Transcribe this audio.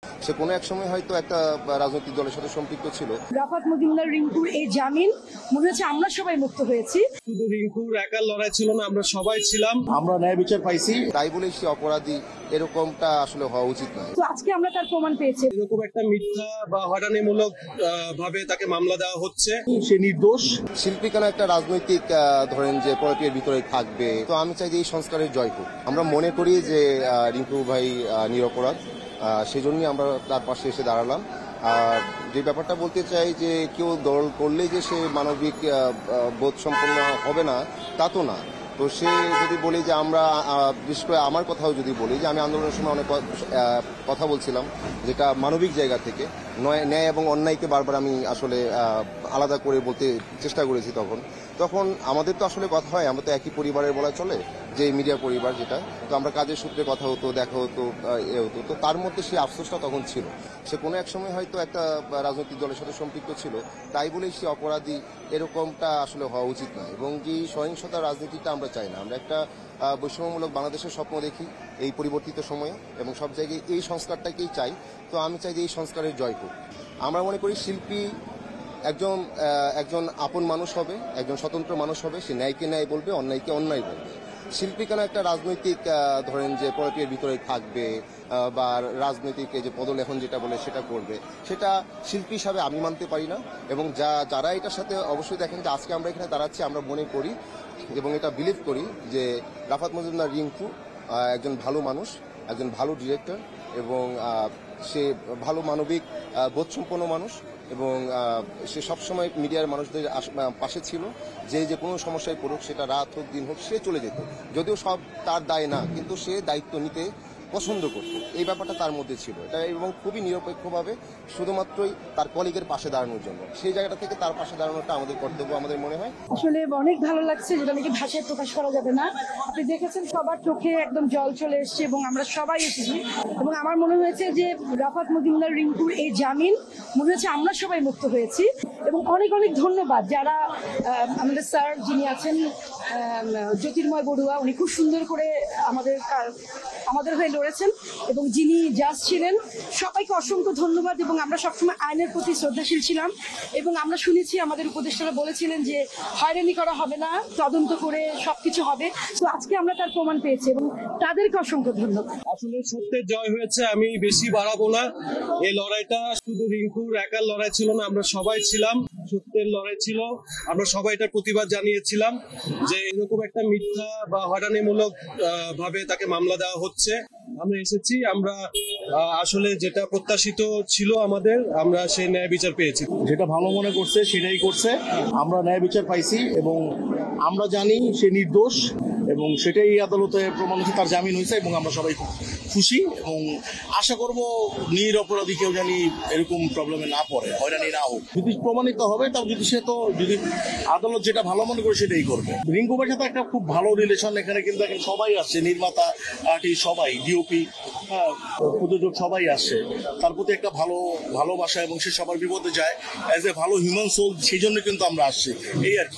সে কোনো এক সময় হয়তো একটা রাজনৈতিক দলের সাথে সম্পৃক্ত ছিল। রাফাত মজুমদার রিঙ্কুর এই জামিন মনে হচ্ছে আমরা সবাই মুক্ত হয়েছি। শুধু রিঙ্কুর একার লড়াই ছিল না, আমরা সবাই ছিলাম। আমরা ন্যায় বিচার পাইছি, তাই বলেই সে অপরাধী এরকমটা আসলে হওয়া উচিত নয়। তো আজকে আমরা তার প্রমাণ পেয়েছি। এরকম একটা মিথ্যা বা হয়রানিমূলক ভাবে তাকে মামলা দেওয়া হচ্ছে। সে নির্দোষ। শিল্পী কেন একটা রাজনৈতিক ধরেন যে পলিটিকের ভিতরে থাকবে। তো আমি চাই যে এই সংস্কারের জয় হোক। আমরা মনে করি যে রিঙ্কু ভাই নিরপরাধ, সেজন্যই আমরা তার পাশে এসে দাঁড়ালাম। আর যে ব্যাপারটা বলতে চাই যে কেউ দল করলেই যে সে মানবিক বোধ সম্পন্ন হবে না তা তো না। তো সে যদি বলি যে আমরা, বিশেষ করে আমার কথাও যদি বলি যে আমি আন্দোলনের সময় অনেক কথা বলছিলাম যেটা মানবিক জায়গা থেকে, ন্যায় এবং অন্যায়কে বারবার আমি আসলে আলাদা করে বলতে চেষ্টা করেছি। তখন আমাদের তো আসলে কথা হয়, আমরা তো একই পরিবারের বলা চলে, যে মিডিয়া পরিবার যেটা, তো আমরা কাজের সূত্রে কথা হতো, দেখা হতো, হতো। তো তার মধ্যে সেই আফসোসটা তখন ছিল। সে কোনো এক সময় হয়তো একটা রাজনৈতিক দলের সাথে সম্পৃক্ত ছিল, তাই বলেই সে অপরাধী এরকমটা আসলে হওয়া উচিত নয়। এবং যে সহিংসতার রাজনীতিটা আমরা চাই না। আমরা একটা বৈষম্যমূলক বাংলাদেশের স্বপ্ন দেখি এই পরিবর্তিত সময়ে, এবং সব জায়গায় এই সংস্কারটাকেই চাই। তো আমি চাই যে এই সংস্কারের জয় হোক। আমরা মনে করি শিল্পী একজন আপন মানুষ হবে, একজন স্বতন্ত্র মানুষ হবে। সে ন্যায়কে ন্যায় বলবে, অন্যায়কে অন্যায় বলবে। শিল্পী কেন একটা রাজনৈতিক ধরেন যে পলিটিকের ভিতরে থাকবে বা রাজনৈতিক যে পদলেখন যেটা বলে সেটা করবে, সেটা শিল্পী হিসাবে আমি মানতে পারি না। এবং যারা এটার সাথে অবশ্যই দেখেন যে আজকে আমরা এখানে দাঁড়াচ্ছি, আমরা মনে করি এবং এটা বিলিভ করি যে রাফাত মজুমদার রিঙ্কু একজন ভালো মানুষ, একজন ভালো ডিরেক্টর, এবং সে ভালো মানবিক বোধসম্পন্ন মানুষ, এবং সে সবসময় মিডিয়ার মানুষদের পাশে ছিল। যে কোনো সমস্যায় পড়ুক, সেটা রাত হোক দিন হোক, সে চলে যেত। যদিও সব তার দায় না, কিন্তু সে দায়িত্ব নিতে পছন্দ করত। এই ব্যাপারটা তার মধ্যে ছিল এটা, এবং খুবই নিরপেক্ষভাবে শুধুমাত্রই তার কলিগের পাশে দাঁড়ানোর জন্য। সেই জায়গাটা থেকে তার পাশে দাঁড়ানোটা আমাদের কর্তব্য, আমাদের মনে হয়। আসলে অনেক ভালো লাগছে, যেটা নাকি ভাষায় প্রকাশ করা যাবে না। আপনি দেখেছেন সবার চোখে একদম জল চলে এসছে, এবং আমরা সবাই এসেছি। এবং আমার মনে হয়েছে যে রাফাত মজুমদার রিঙ্কুর এই জামিন মনে হচ্ছে আমরা সবাই মুক্ত হয়েছি। এবং অনেক অনেক ধন্যবাদ যারা আমাদের স্যার যিনি আছেন জ্যোতির্ময় বড়ুয়া, উনি খুব সুন্দর করে আমাদের হয়ে লড়েছেন, এবং যিনি জাজ ছিলেন, সবাইকে অসংখ্য ধন্যবাদ। এবং আমরা সবসময় আইনের প্রতি শ্রদ্ধাশীল ছিলাম, এবং আমরা শুনেছি আমাদের উপদেষ্টারা বলেছিলেন যে হয়রানি করা হবে না, তদন্ত করে সবকিছু হবে। তো আজকে আমরা তার প্রমাণ পেয়েছি, এবং তাদেরকে অসংখ্য ধন্যবাদ। আসলে সত্যের জয় হয়েছে, আমি বেশি বাড়াবো না। এই লড়াইটা শুধু রিঙ্কুর একার লড়াই ছিল না, আমরা সবাই ছিলাম। সত্যের লড়াই ছিল, আমরা সবাই এটার প্রতিবাদ জানিয়েছিলাম যে এরকম একটা মিথ্যা বা হয়রানিমূলক ভাবে তাকে মামলা দেওয়া হচ্ছে। আমরা এসেছি, আমরা আসলে যেটা প্রত্যাশিত ছিল আমাদের, আমরা সেই ন্যায় বিচার পেয়েছি। যেটা ভালো মনে করছে সেটাই করছে। আমরা ন্যায় বিচার পাইছি, এবং আমরা জানি সে নির্দোষ, এবং সেটাই আদালতে প্রমাণ হচ্ছে, তার জামিন হয়েছে, এবং আমরা সবাই খুশি। এবং আশা করব নিরপরাধী কেউ জানি এরকম প্রবলেমে না পড়ে, হয়রানি না হোক। যদি প্রমাণিত হবে, তাহলে যদি আদালত যেটা ভালো মনে করে সেটাই করবে। রিঙ্কু ভাইয়ের সাথে একটা খুব ভালো রিলেশন এখানে, কিন্তু এখন সবাই আসছে, নির্মাতা, আর্টিস্ট, সবাই, ডিওপি, প্রযোজক, সবাই আসছে। তার প্রতি একটা ভালোবাসা, এবং সে সবার বিপদে যায় অ্যাজ এ ভালো হিউম্যান সোল, সেই জন্য কিন্তু আমরা আসছি, এই আর কি।